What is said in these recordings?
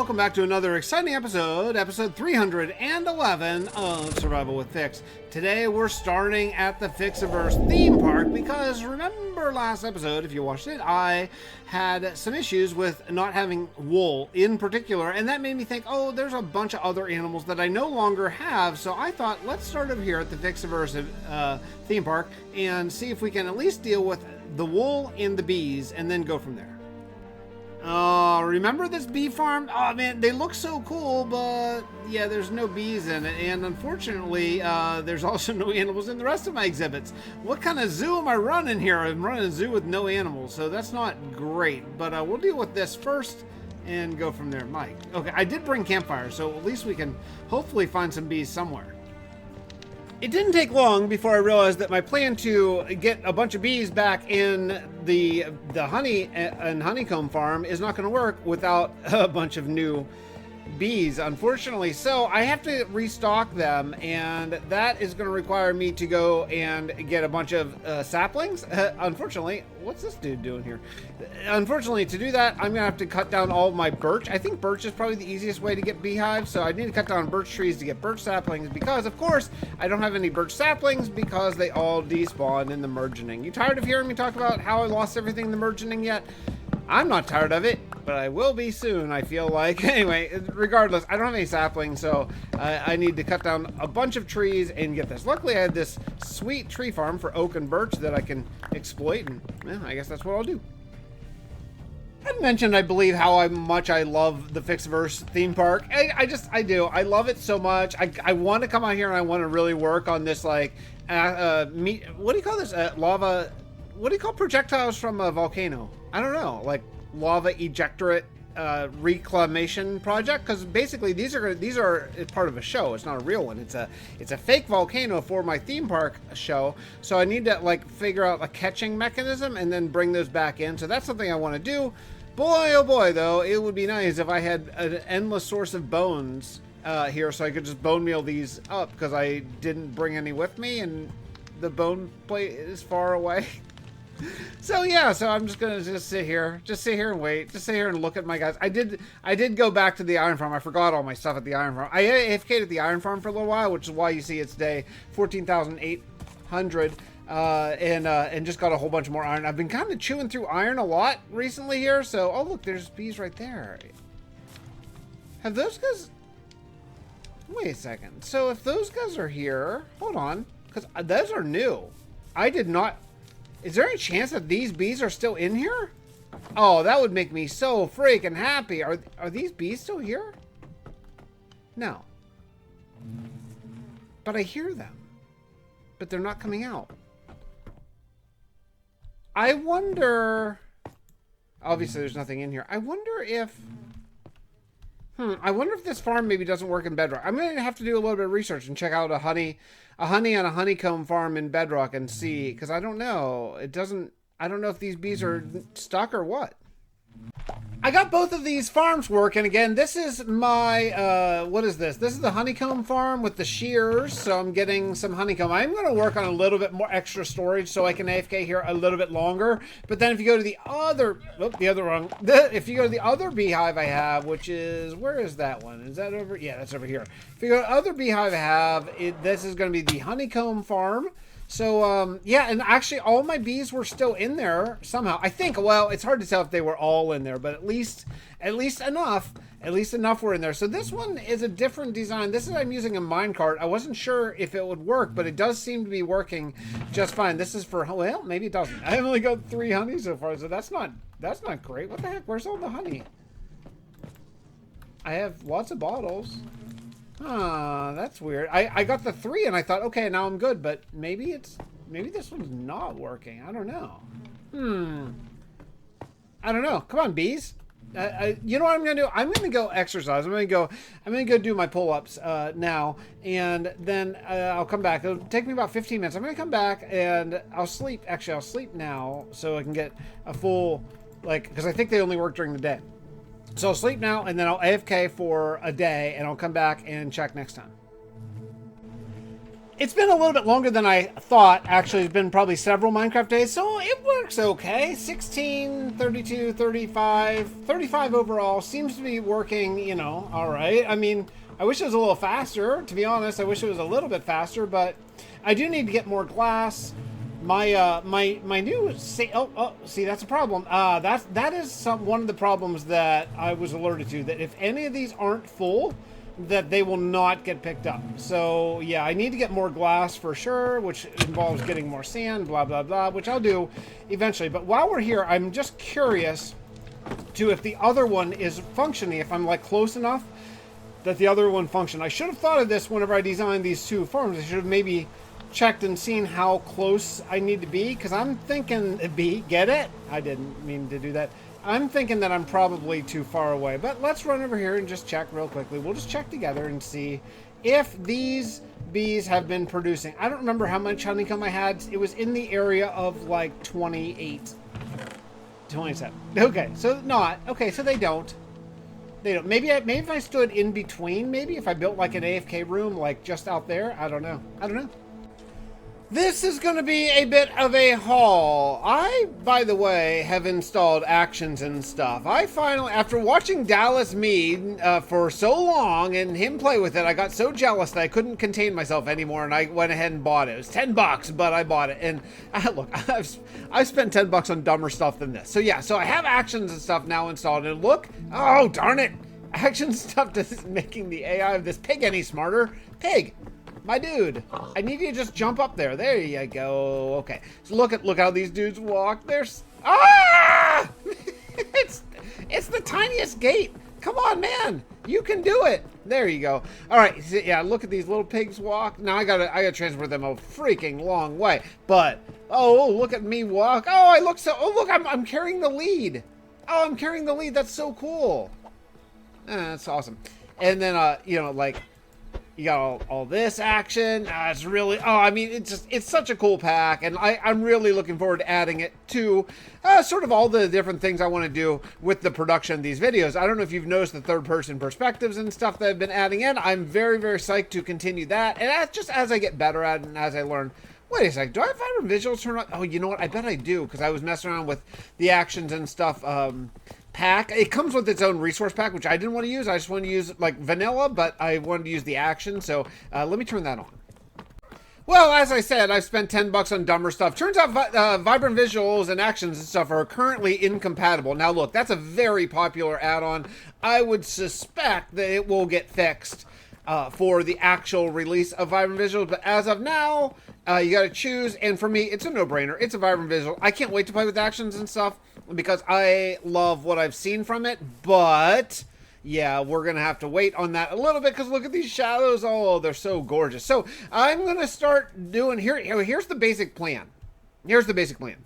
welcome back to another exciting episode 311 of Survival with Fix. Today we're starting at the Fixxitt412 theme park because remember last episode, if you watched it, I had some issues with not having wool in particular, and that made me think, oh, there's a bunch of other animals that I no longer have, so I thought, let's start over here at the Fixxitt412 theme park and see if we can at least deal with the wool and the bees and then go from there. Remember this bee farm? Oh man, they look so cool, but yeah, there's no bees in it, and unfortunately, there's also no animals in the rest of my exhibits. What kind of zoo am I running here? I'm running a zoo with no animals, so that's not great, but we'll deal with this first and go from there. Mike. Okay, I did bring campfires, so at least we can hopefully find some bees somewhere. It didn't take long before I realized that my plan to get a bunch of bees back in the honey and honeycomb farm is not going to work without a bunch of new bees, unfortunately. So I have to restock them, and that is going to require me to go and get a bunch of saplings. Unfortunately, what's this dude doing here? Unfortunately, to do that, I'm going to have to cut down all of my birch. I think birch is probably the easiest way to get beehives, so I need to cut down birch trees to get birch saplings because, of course, I don't have any birch saplings because they all despawned in the mergening. You tired of hearing me talk about how I lost everything in the mergening yet? I'm not tired of it, but I will be soon, I feel like. Anyway, regardless, I don't have any saplings, so I need to cut down a bunch of trees and get this. Luckily, I had this sweet tree farm for oak and birch that I can exploit, and well, I guess that's what I'll do. I mentioned, I believe, how much I love the Fixxitt412 theme park. I do. I love it so much. I want to come out here and I want to really work on this, like, what do you call this? Lava, what do you call projectiles from a volcano? I don't know, like lava ejectorate reclamation project, because basically these are part of a show. It's not a real one. It's a fake volcano for my theme park show. So I need to like figure out a catching mechanism and then bring those back in. So that's something I want to do. Boy, oh boy, though, it would be nice if I had an endless source of bones here, so I could just bone meal these up because I didn't bring any with me, and the bone plate is far away. So yeah, so I'm just gonna sit here and wait, just sit here and look at my guys. I did go back to the iron farm. I forgot all my stuff at the iron farm. I AFK'd at the iron farm for a little while, which is why you see it's day 14,800, and just got a whole bunch more iron. I've been kind of chewing through iron a lot recently here. So oh look, there's bees right there. Have those guys? Wait a second. So if those guys are here, hold on, because those are new. I did not. Is there any chance that these bees are still in here? Oh, that would make me so freaking happy. Are these bees still here? No. But I hear them. But they're not coming out. I wonder... Obviously, there's nothing in here. I wonder if... I wonder if this farm maybe doesn't work in Bedrock. I'm going to have to do a little bit of research and check out a honey and a honeycomb farm in Bedrock and see, because I don't know. I don't know if these bees are stuck or what. I got both of these farms working again. This is my, what is this? This is the honeycomb farm with the shears, so I'm getting some honeycomb. I'm going to work on a little bit more extra storage so I can AFK here a little bit longer. But then if you go to the other, if you go to the other beehive I have, which is, where is that one? Is that over? Yeah, that's over here. If you go to the other beehive I have, this is going to be the honeycomb farm. So, yeah, and actually all my bees were still in there somehow. I think, well, it's hard to tell if they were all in there, but at least enough were in there. So this one is a different design. This is, I'm using a minecart. I wasn't sure if it would work, but it does seem to be working just fine. This is for, well, maybe it doesn't. I only got 3 honey so far, so that's not great. What the heck? Where's all the honey? I have lots of bottles. That's weird. I got the 3 and I thought, okay, now I'm good, but maybe this one's not working. I don't know. I don't know. Come on, bees. You know what I'm gonna do? I'm gonna go exercise. I'm gonna go do my pull-ups now, and then I'll come back. It'll take me about 15 minutes. I'm gonna come back and I'll sleep. Actually, I'll sleep now so I can get a full, like, because I think they only work during the day. So I'll sleep now, and then I'll AFK for a day, and I'll come back and check next time. It's been a little bit longer than I thought. Actually, it's been probably several Minecraft days, so it works okay. 16, 32, 35, 35 overall. Seems to be working, you know, all right. I mean, I wish it was a little faster, to be honest. I wish it was a little bit faster, but I do need to get more glass. My new see that's a problem. That is one of the problems that I was alerted to, that if any of these aren't full, that they will not get picked up. So yeah, I need to get more glass for sure, which involves getting more sand, blah blah blah, which I'll do eventually. But while we're here, I'm just curious to if the other one is functioning, if I'm like close enough that the other one function. I should have thought of this whenever I designed these two farms. I should have maybe checked and seen how close I need to be, because I'm thinking get it? I didn't mean to do that. I'm thinking that I'm probably too far away, but let's run over here and just check real quickly. We'll just check together and see if these bees have been producing. I don't remember how much honeycomb I had. It was in the area of like 28, 27. Okay, so not. Okay, so they don't. They don't. Maybe if I stood in between, maybe if I built like an AFK room, like just out there. I don't know. I don't know. This is going to be a bit of a haul. I, by the way, have installed actions and stuff. I finally, after watching Dallas Mead for so long and him play with it, I got so jealous that I couldn't contain myself anymore, and I went ahead and bought it. It was $10, but I bought it. And look, I've spent $10 on dumber stuff than this. So yeah, so I have actions and stuff now installed, and look, oh darn it, action stuff is making the AI of this pig any smarter. Pig. My dude, I need you to just jump up there. There you go. Okay. So look how these dudes walk. There's it's the tiniest gate. Come on, man. You can do it. There you go. All right. So, yeah, look at these little pigs walk. Now I gotta transport them a freaking long way. But oh, look at me walk. Oh, I look so. Oh, look, I'm carrying the lead. Oh, I'm carrying the lead. That's so cool. That's awesome. And then you know, like, you got all this action. It's really, I mean, it's such a cool pack, and I'm really looking forward to adding it to sort of all the different things I want to do with the production of these videos. I don't know if you've noticed the third-person perspectives and stuff that I've been adding in. I'm very, very psyched to continue that, and that's just as I get better at it and as I learn. Wait a sec, do I have vibrant visuals turned on? Oh, you know what? I bet I do, because I was messing around with the actions and stuff. Pack. It comes with its own resource pack, which I didn't want to use. I just wanted to use like vanilla, but I wanted to use the action. So let me turn that on. Well, as I said, I've spent $10 on dumber stuff. Turns out vibrant visuals and actions and stuff are currently incompatible. Now look, that's a very popular add-on. I would suspect that it will get fixed for the actual release of vibrant visuals, but as of now, you got to choose, and for me, it's a no-brainer. It's a vibrant visual. I can't wait to play with actions and stuff because I love what I've seen from it, but yeah, we're going to have to wait on that a little bit because look at these shadows. Oh, they're so gorgeous. So I'm going to start doing, here's the basic plan. Here's the basic plan.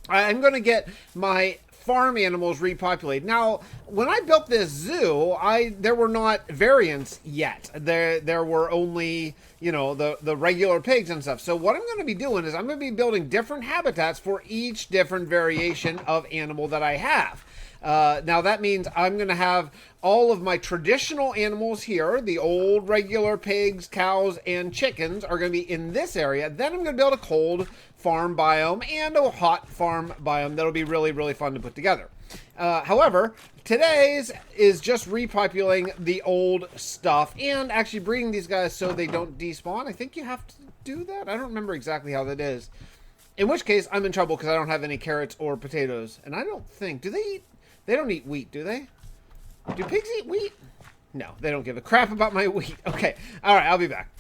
I'm going to get my farm animals repopulated. Now, when I built this zoo, there were not variants yet. There were only, you know, the regular pigs and stuff. So what I'm going to be doing is I'm going to be building different habitats for each different variation of animal that I have. Now that means I'm going to have all of my traditional animals here. The old regular pigs, cows, and chickens are going to be in this area. Then I'm going to build a cold farm biome and a hot farm biome that'll be really, really fun to put together. However, today's is just repopulating the old stuff and actually breeding these guys so they don't despawn. I think you have to do that. I don't remember exactly how that is. In which case, I'm in trouble because I don't have any carrots or potatoes. And I don't think, do they eat? They don't eat wheat, do they? Do pigs eat wheat? No, they don't give a crap about my wheat. Okay, all right, I'll be back.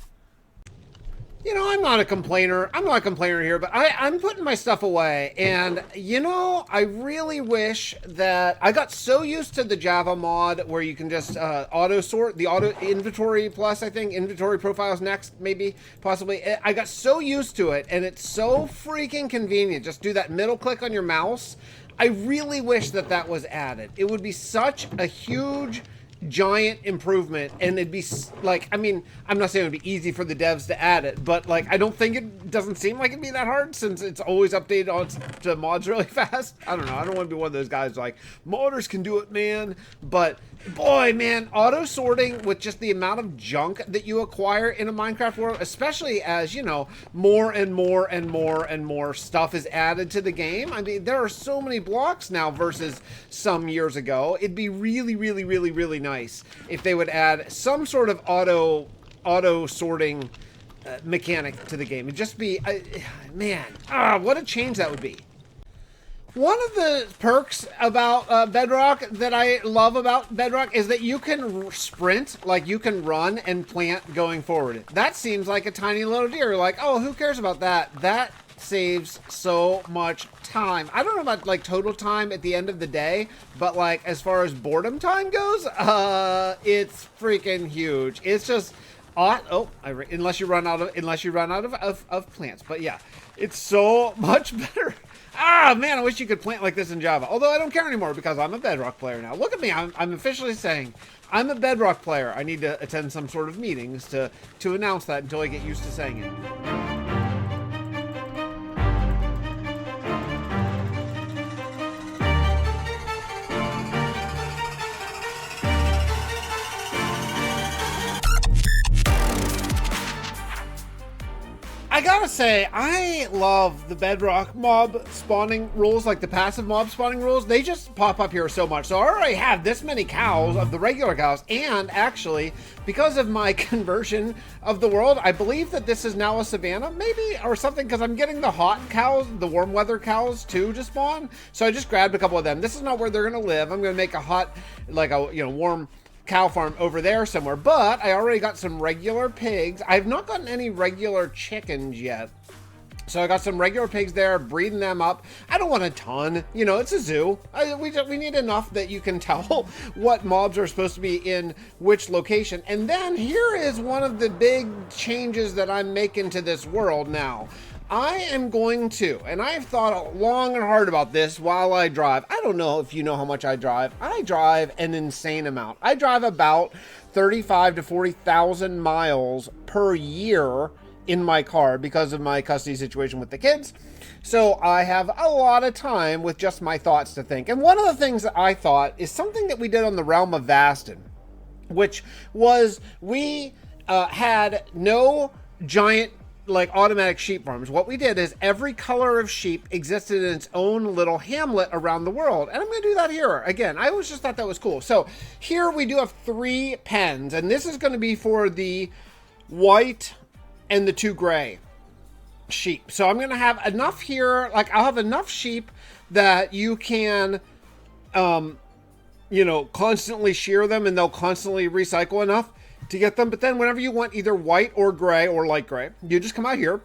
You know, I'm not a complainer. I'm not a complainer here, but I'm putting my stuff away. And, you know, I really wish that I got so used to the Java mod where you can just auto sort, the auto inventory plus, I think, inventory profiles next, maybe, possibly. I got so used to it, and it's so freaking convenient. Just do that middle click on your mouse. I really wish that that was added. It would be such a huge giant improvement, and it'd be like, I mean, I'm not saying it'd be easy for the devs to add it, but like, I don't think it doesn't seem like it'd be that hard since it's always updated on to mods really fast. I don't know. I don't want to be one of those guys like, modders can do it, man. But boy, man, auto sorting with just the amount of junk that you acquire in a Minecraft world, especially as, you know, more and more and more and more stuff is added to the game. I mean, there are so many blocks now versus some years ago. It'd be really, really, really, really nice if they would add some sort of auto sorting mechanic to the game. It'd just be, man, what a change that would be. One of the perks about Bedrock that I love about Bedrock is that you can sprint, like you can run and plant going forward. That seems like a tiny little deer. Like, oh, who cares about that? That saves so much time. I don't know about like total time at the end of the day, but like as far as boredom time goes, it's freaking huge. It's just unless you run out of plants. But yeah, it's so much better. Man, I wish you could plant like this in Java. Although I don't care anymore because I'm a Bedrock player now. Look at me. I'm officially saying I'm a Bedrock player. I need to attend some sort of meetings to announce that until I get used to saying it. I gotta say, I love the Bedrock mob spawning rules, like the passive mob spawning rules. They just pop up here so much. So I already have this many cows of the regular cows, and actually, because of my conversion of the world, I believe that this is now a savanna, maybe, or something, because I'm getting the hot cows, the warm weather cows too to spawn. So I just grabbed a couple of them. This is not where they're gonna live. I'm gonna make a hot, like a, you know, warm cow farm over there somewhere, but I already got some regular pigs. I've not gotten any regular chickens yet. So I got some regular pigs there, breeding them up. I don't want a ton, you know, it's a zoo. We need enough that you can tell what mobs are supposed to be in which location. And then here is one of the big changes that I'm making to this world now. I am going to, and I've thought long and hard about this while I drive. I don't know if you know how much I drive. I drive an insane amount. I drive about 35 to 40,000 miles per year in my car because of my custody situation with the kids. So I have a lot of time with just my thoughts to think. And one of the things that I thought is something that we did on the Realm of Vastin, which was we had no giant like automatic sheep farms. What we did is every color of sheep existed in its own little hamlet around the world. And I'm going to do that here. Again, I always just thought that was cool. So here we do have 3 pens, and this is going to be for the white and the 2 gray sheep. So I'm going to have enough here. Like I'll have enough sheep that you can, you know, constantly shear them and they'll constantly recycle enough to get them. But then whenever you want either white or gray or light gray, you just come out here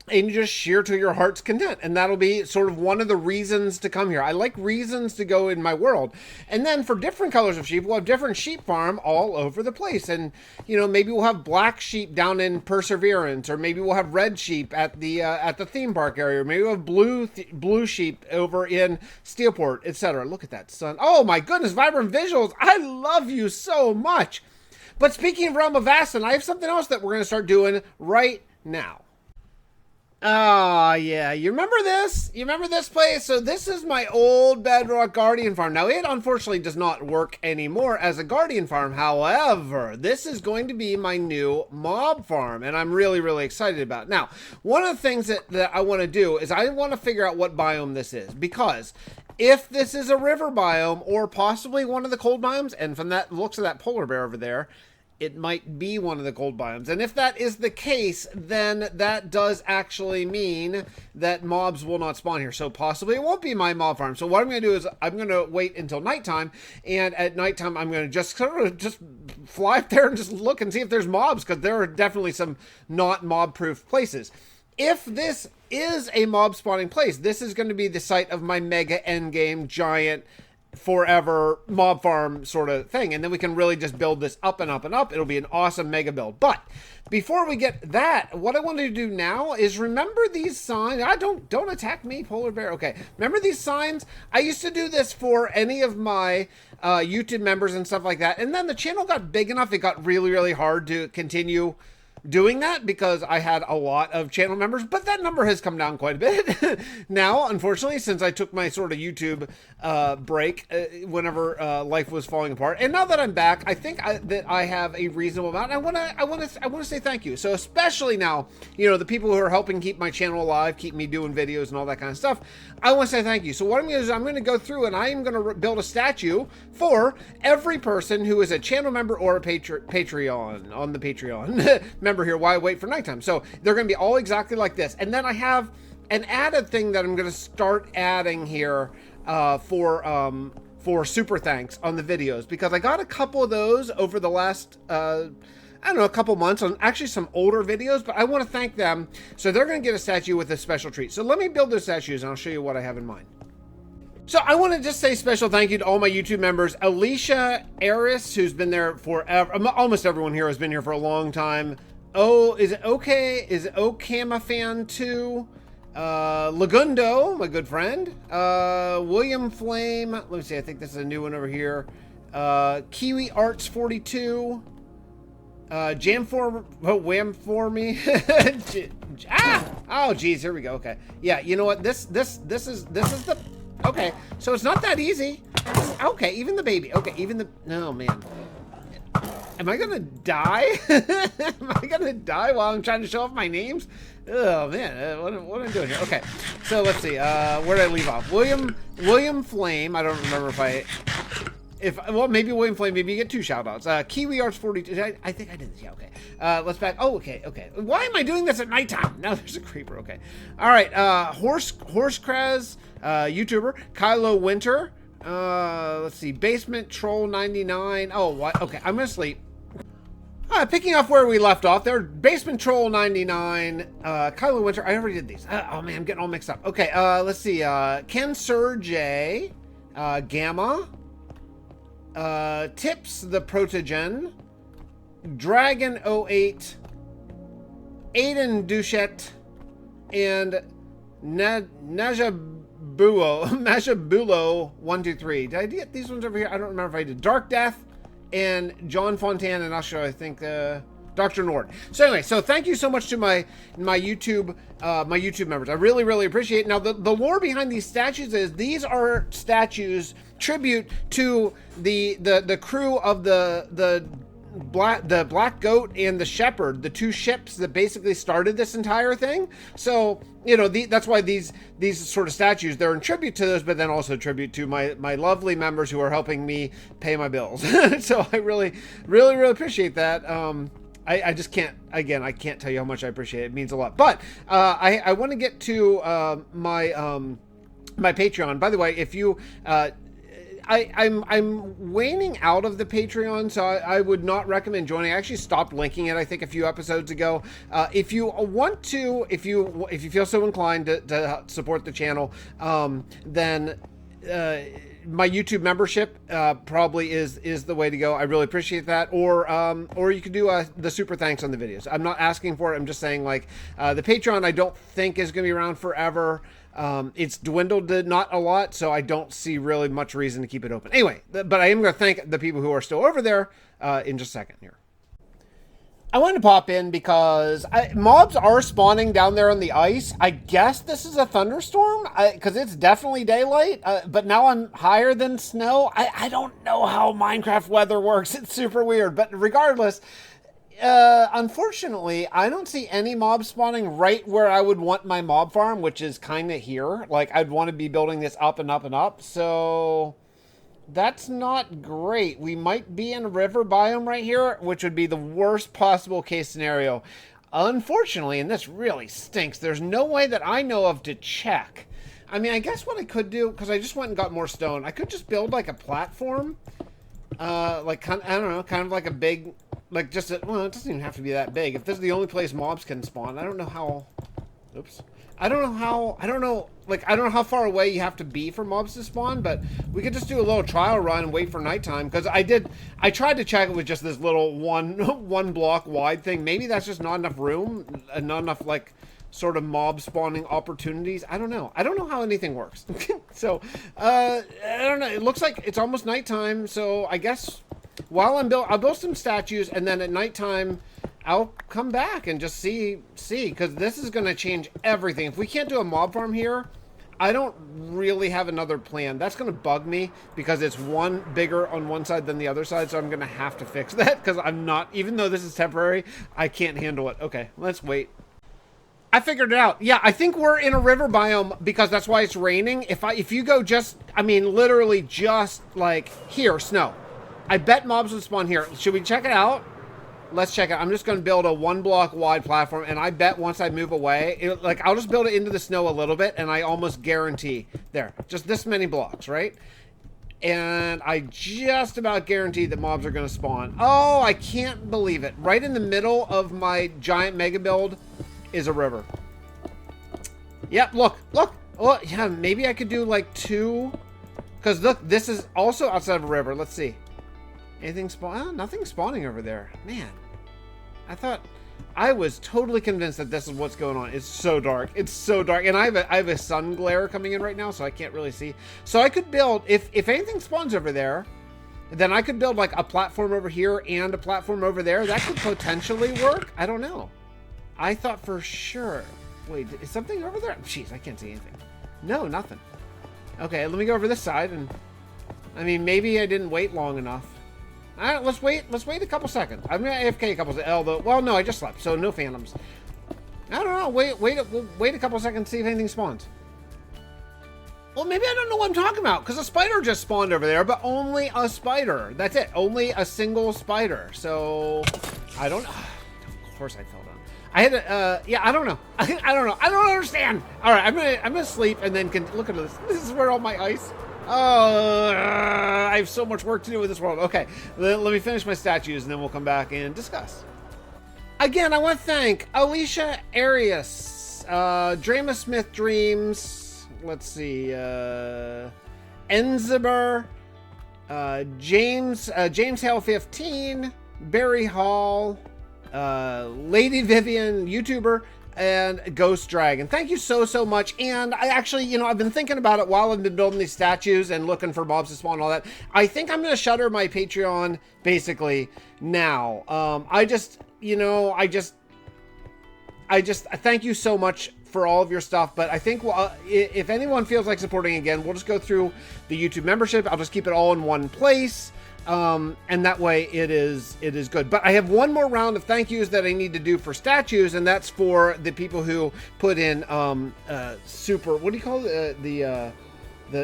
and you just shear to your heart's content. And that'll be sort of one of the reasons to come here. I like reasons to go in my world. And then for different colors of sheep, we'll have different sheep farm all over the place. And, you know, maybe we'll have black sheep down in Perseverance, or maybe we'll have red sheep at the theme park area, or maybe we'll have blue sheep over in Steelport, etc. Look at that sun. Oh my goodness, vibrant visuals. I love you so much. But speaking of Realm of Vastin, I have something else that we're going to start doing right now. Oh, yeah. You remember this? You remember this place? So this is my old Bedrock Guardian farm. Now, it unfortunately does not work anymore as a Guardian farm. However, this is going to be my new mob farm, and I'm really, really excited about it. Now, one of the things that I want to do is I want to figure out what biome this is, because if this is a river biome or possibly one of the cold biomes, and from that looks of that polar bear over there, it might be one of the cold biomes. And if that is the case, then that does actually mean that mobs will not spawn here. So possibly it won't be my mob farm. So what I'm going to do is I'm going to wait until nighttime. And at nighttime, I'm going to just sort of just fly up there and just look and see if there's mobs, because there are definitely some not mob-proof places. If this is a mob spawning place, this is going to be the site of my mega endgame giant forever mob farm sort of thing, and then we can really just build this up and up and up. It'll be an awesome mega build. But before we get that, what I want to do now is remember these signs. Don't attack me, polar bear. Okay, remember these signs? I used to do this for any of my YouTube members and stuff like that, and then the channel got big enough, it got really hard to continue doing that because I had a lot of channel members, but that number has come down quite a bit now, unfortunately, since I took my sort of YouTube break whenever life was falling apart. And now that I'm back, I think that I have a reasonable amount. I want to say thank you. So especially now, you know, the people who are helping keep my channel alive, keep me doing videos and all that kind of stuff, I want to say thank you. So what I'm going to do is I'm going to go through and I am going to build a statue for every person who is a channel member or a Patreon on the Patreon member here. Why wait for nighttime? So they're going to be all exactly like this. And then I have an added thing that I'm going to start adding here for super thanks on the videos, because I got a couple of those over the last I don't know, a couple months on actually some older videos, but I want to thank them. So they're going to get a statue with a special treat. So let me build those statues and I'll show you what I have in mind. So I want to just say special thank you to all my YouTube members. Alicia Eris, who's been there forever. Almost everyone here has been here for a long time. Oh, is it okay? Is it Okama fan too? Lagundo, my good friend. William Flame. Let me see. I think this is a new one over here. Kiwi Arts 42. Jam for Wham for me. Oh geez, here we go. Okay. Yeah, you know what? This is the okay. So it's not that easy. Okay, even the baby. Okay, even the oh man. Am I gonna die? Am I gonna die while I'm trying to show off my names? Oh man, what am I doing here? Okay, so let's see. Where did I leave off? William Flame. I don't remember well, maybe William Flame. Maybe you get 2 shout outs. Kiwi Arts 42. I think I did this. Yeah. Okay. Let's back. Oh, okay. Why am I doing this at nighttime? Now there's a creeper. Okay. All right. Horsecraz, YouTuber Kylo Winter. Let's see, Basement Troll 99. Oh, what? Okay, I'm gonna sleep. Picking off where we left off there, Basement Troll 99, Kylo Winter. I already did these. Oh man, I'm getting all mixed up. Okay, let's see. Ken Sir J, Gamma, Tips the Protogen, Dragon 08, Aiden Duchette, and Majabulo 123. Did I get these ones over here? I don't remember if I did. Dark Death and John Fontan and Usher, I think Dr. Nord. So anyway, so thank you so much to my YouTube members. I really appreciate it. Now the lore behind these statues is these are statues tribute to the crew of the Black Goat and the Shepherd, the 2 ships that basically started this entire thing. So, you know, that's why these sort of statues, they're in tribute to those, but then also tribute to my lovely members who are helping me pay my bills. So I really appreciate that. I just can't, again, I can't tell you how much I appreciate it. It means a lot. But I want to get to my Patreon. By the way, if you I'm waning out of the Patreon, so I would not recommend joining. I actually stopped linking it, I think, a few episodes ago. If you want to, if you feel so inclined to support the channel, then my YouTube membership probably is the way to go. I really appreciate that. Or you could do the super thanks on the videos. I'm not asking for it. I'm just saying, like, the Patreon I don't think is going to be around forever. It's dwindled to not a lot, so I don't see really much reason to keep it open. Anyway, but I am going to thank the people who are still over there in just a second here. I wanted to pop in because mobs are spawning down there on the ice. I guess this is a thunderstorm because it's definitely daylight, but now I'm higher than snow. I don't know how Minecraft weather works. It's super weird, but regardless, unfortunately, I don't see any mobs spawning right where I would want my mob farm, which is kind of here. Like, I'd want to be building this up and up and up, so that's not great. We might be in a river biome right here, which would be the worst possible case scenario. Unfortunately, and this really stinks, there's no way that I know of to check. I mean, I guess what I could do, because I just went and got more stone, I could just build like a platform, like, I don't know, kind of like a big, like just a, well, it doesn't even have to be that big. If this is the only place mobs can spawn, I don't know how, oops. I don't know how, I don't know, like, I don't know how far away you have to be for mobs to spawn, but we could just do a little trial run and wait for nighttime, because I tried to check it with just this little one block wide thing. Maybe that's just not enough room, not enough, like, sort of mob spawning opportunities. I don't know. I don't know how anything works. So, I don't know. It looks like it's almost nighttime, so I guess while I'll build some statues, and then at nighttime, I'll come back and just see, because this is going to change everything. If we can't do a mob farm here, I don't really have another plan. That's going to bug me, because it's one bigger on one side than the other side, so I'm going to have to fix that, because I'm not, even though this is temporary, I can't handle it. Okay, let's wait. I figured it out. Yeah, I think we're in a river biome, because that's why it's raining. If you go just, I mean, literally just like here, snow. I bet mobs would spawn here. Should we check it out? Let's check it. I'm just going to build a 1 block wide platform, and I bet once I move away, I'll just build it into the snow a little bit, and I almost guarantee, there, just this many blocks, right? And I just about guarantee that mobs are going to spawn. Oh, I can't believe it. Right in the middle of my giant mega build is a river. Yep, look. Oh, yeah, maybe I could do like 2, because look, this is also outside of a river. Let's see. Anything spawn? Oh, nothing spawning over there. Man, I was totally convinced that this is what's going on. It's so dark. It's so dark. And I have a sun glare coming in right now, so I can't really see. So I could build, if anything spawns over there, then I could build like a platform over here and a platform over there. That could potentially work. I don't know. I thought for sure. Wait, is something over there? Jeez, I can't see anything. No, nothing. Okay, let me go over this side, and I mean, maybe I didn't wait long enough. All right, let's wait a couple seconds. I'm gonna AFK a couple. Although, well, no, I just slept, so no phantoms. I don't know. We'll wait a couple seconds, see if anything spawns. Well, maybe I don't know what I'm talking about, because a spider just spawned over there, but only a spider. That's it. Only a single spider. So I don't. Of course, I fell down. I had to. Yeah, I don't know. I don't know. I don't understand. All right, I'm gonna sleep and then look at this. This is where all my ice. Oh, I have so much work to do with this world. Okay, let me finish my statues, and then we'll come back and discuss. Again, I want to thank Alicia Arias, Drama Smith Dreams, let's see, Enziber, James Hale 15, Barry Hall, Lady Vivian, YouTuber, and Ghost Dragon. Thank you so much. And I actually, you know, I've been thinking about it while I've been building these statues and looking for mobs to spawn and all that. I think I'm going to shutter my Patreon basically now. I thank you so much for all of your stuff, but I think if anyone feels like supporting again, we'll just go through the YouTube membership. I'll just keep it all in one place. And that way it is good. But I have one more round of thank yous that I need to do for statues, and that's for the people who put in super, what do you call it? The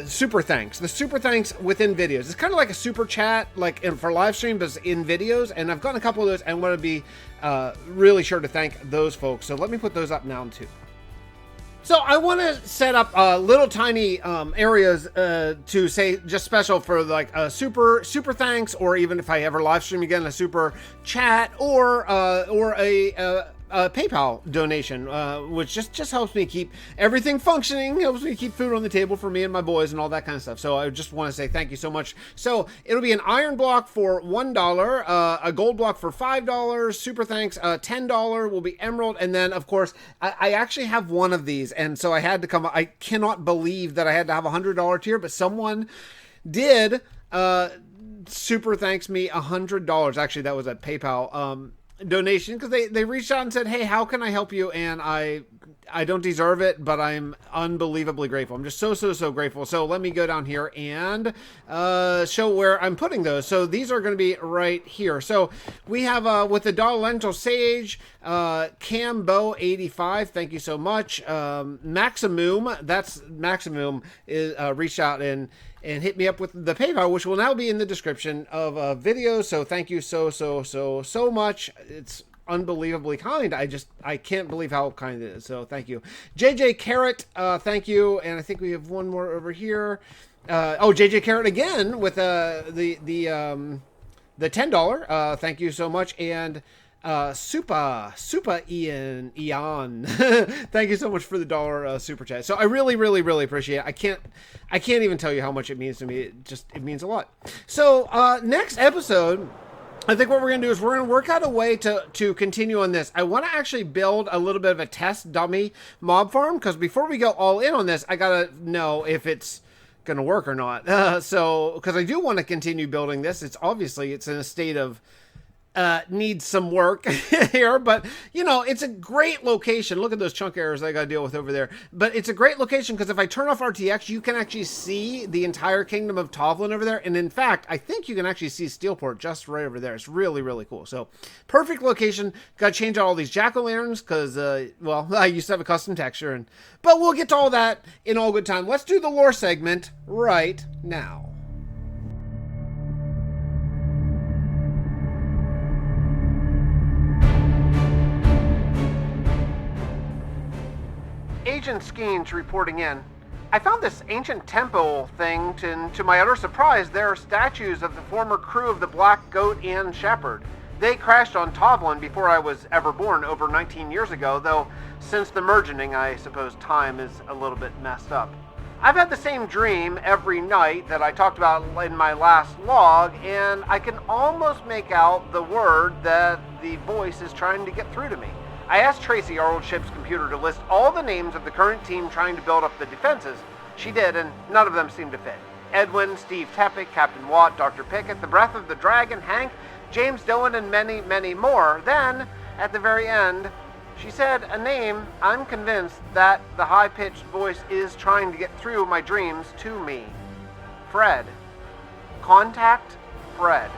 super thanks. The super thanks within videos. It's kind of like a super chat, like for live stream, but in videos. And I've gotten a couple of those, and I want to be really sure to thank those folks. So let me put those up now too. So I want to set up little tiny areas to say just special for like a super thanks, or even if I ever live stream again, a super chat, or a PayPal donation, which just helps me keep everything functioning, helps me keep food on the table for me and my boys and all that kind of stuff. So I just want to say thank you so much. So it'll be an iron block for $1, a gold block for $5, super thanks, $10 will be emerald, and then of course I actually have one of these, and so I had to come. I cannot believe that I had to have a $100 tier, but someone did super thanks me $100. Actually, that was a PayPal donation, because they reached out and said, hey, how can I help you? And I don't deserve it, but I'm unbelievably grateful. I'm just so grateful. So let me go down here and show where I'm putting those. So these are going to be right here. So we have with the Dollar Lentil Sage, Cambo 85, thank you so much. Maximum, that's Maximum, is reached out and hit me up with the PayPal, which will now be in the description of a video. So thank you so much. It's unbelievably kind. I can't believe how kind it is. So thank you. JJ Carrot, thank you. And I think we have one more over here. JJ Carrot again with the $10. Thank you so much. And Super Eon. Thank you so much for the dollar super chat. So I really, really, really appreciate it. I can't even tell you how much it means to me. It means a lot. So next episode, I think what we're going to do is we're going to work out a way to continue on this. I want to actually build a little bit of a test dummy mob farm, because before we go all in on this, I got to know if it's going to work or not. Because I do want to continue building this. It's in a state of needs some work here, but it's a great location. Look at those chunk errors I got to deal with over there. But it's a great location because if I turn off RTX, you can actually see the entire kingdom of Tovlin over there. And in fact, I think you can actually see Steelport just right over there. It's really, really cool. So perfect location. Got to change out all these jack-o'-lanterns because, I used to have a custom texture. But we'll get to all that in all good time. Let's do the lore segment right now. Agent Skeens reporting in. I found this ancient temple thing, and to my utter surprise, there are statues of the former crew of the Black Goat and Shepherd. They crashed on Tovlin before I was ever born over 19 years ago, though since the merging, I suppose time is a little bit messed up. I've had the same dream every night that I talked about in my last log, and I can almost make out the word that the voice is trying to get through to me. I asked Tracy, our old ship's computer, to list all the names of the current team trying to build up the defenses. She did, and none of them seemed to fit. Edwin, Steve Teppick, Captain Watt, Dr. Pickett, the Breath of the Dragon, Hank, James Dillon, and many, many more. Then, at the very end, she said a name I'm convinced that the high-pitched voice is trying to get through my dreams to me. Fred. Contact Fred.